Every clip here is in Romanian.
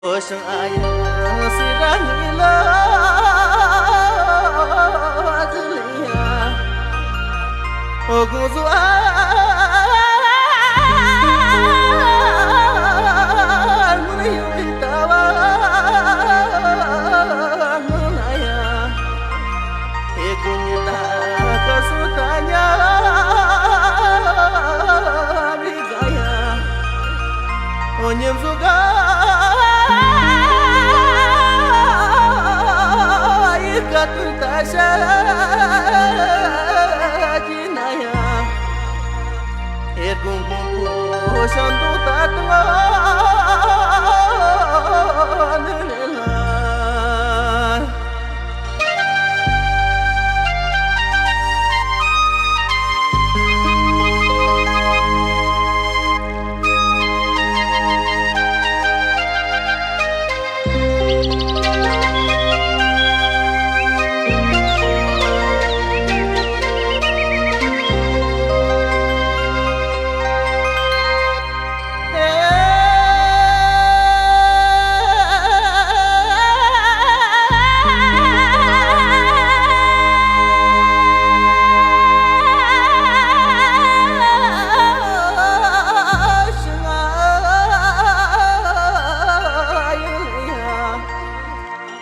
Ocean ayah sirah gila dunia ogun zuan menuju ditawan menaya ikunya kesultanya bigaya onyem juga Tasha jinaya Ergun kumpu shantu tatwa nirela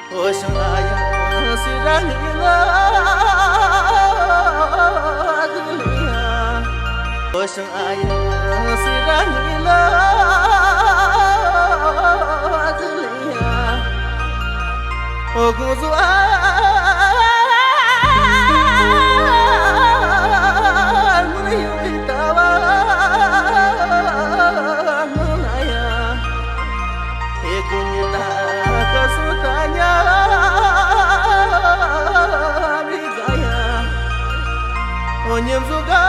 Ocean ayah sirah gila dunia Ocean ayah sirah gila dunia ogun zuan menuju ditawan menaya ikunya kesultanya bigaya onyem juga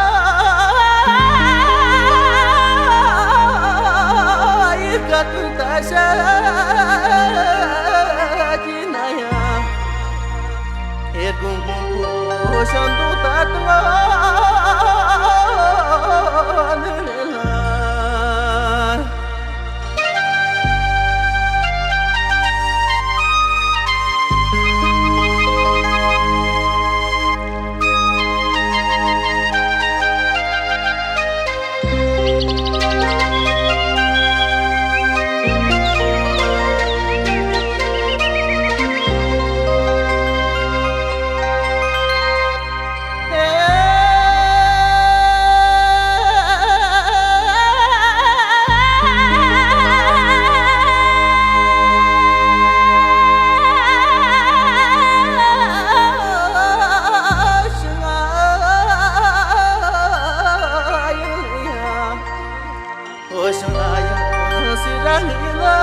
ikat tasha jinaya ergun kumpu shantu tatwa nirela Ocean ayah sirah gila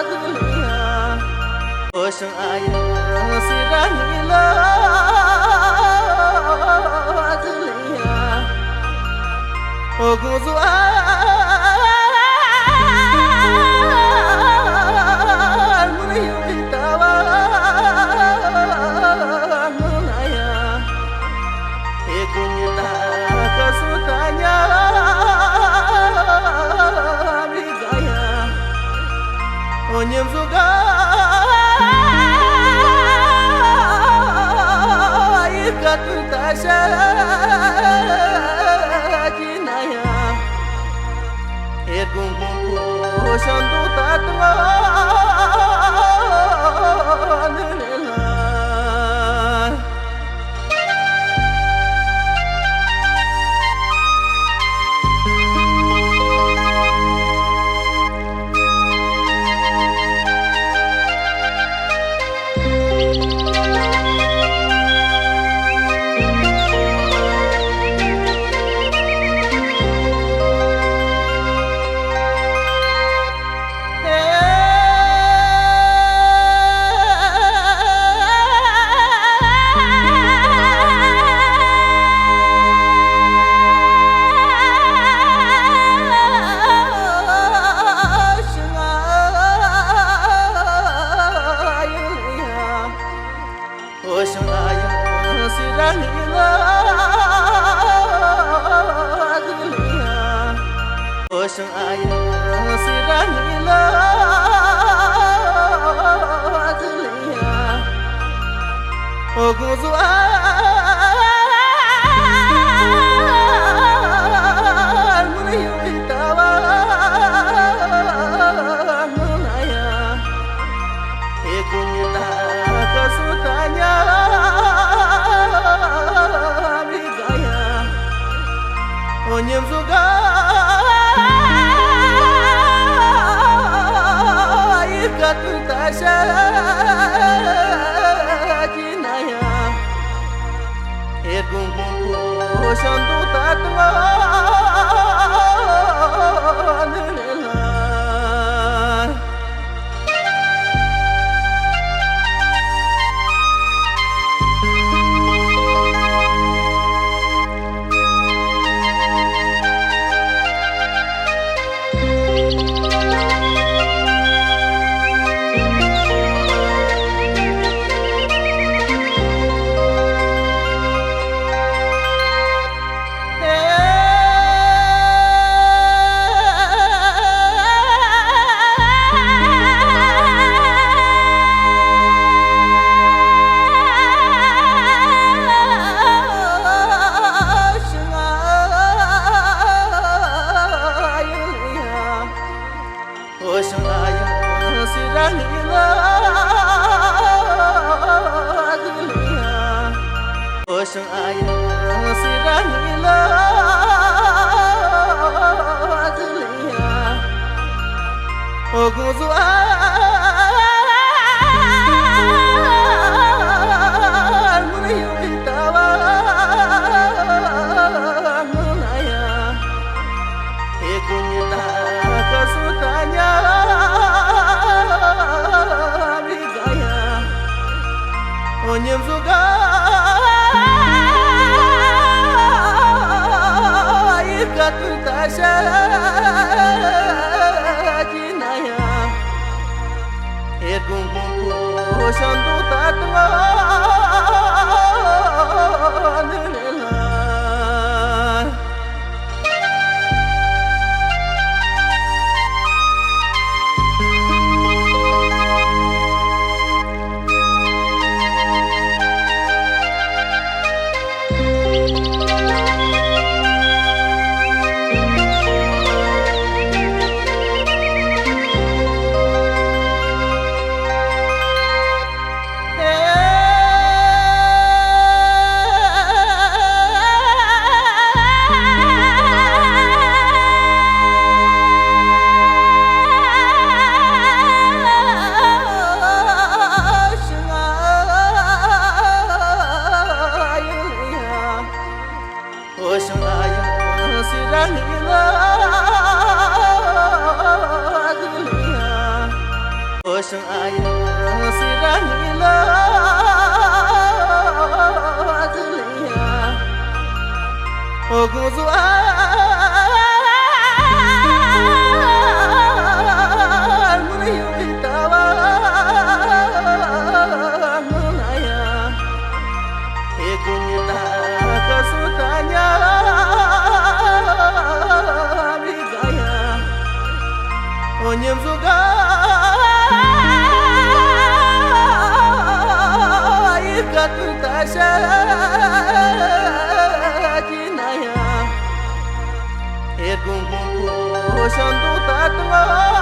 dunia Ocean ayah sirah gila dunia ogun zuan menuju ditawan menaya ikunya kesultanya bigaya onyem juga ikat tasha jinaya ergun kumpu shantu tatwa nirela tasha kinaya Ergun kumpu shandu tatwa nirela Ocean ayah sirangila azliya ogunzu muriyu bitawa nunaya ekunyita kasutanya bigaya onyemzuga Katu tasha kinaya Ergun kumpu shandu tatwa nirela Ocean ayah sirangila azliya Ocean ayah sirangila azliya ogunzu muriyu bitawa nunaya ekunyita kasutanya bigaya onyemzuga katu tasha kinaya Ergun kumpu shandu tatwa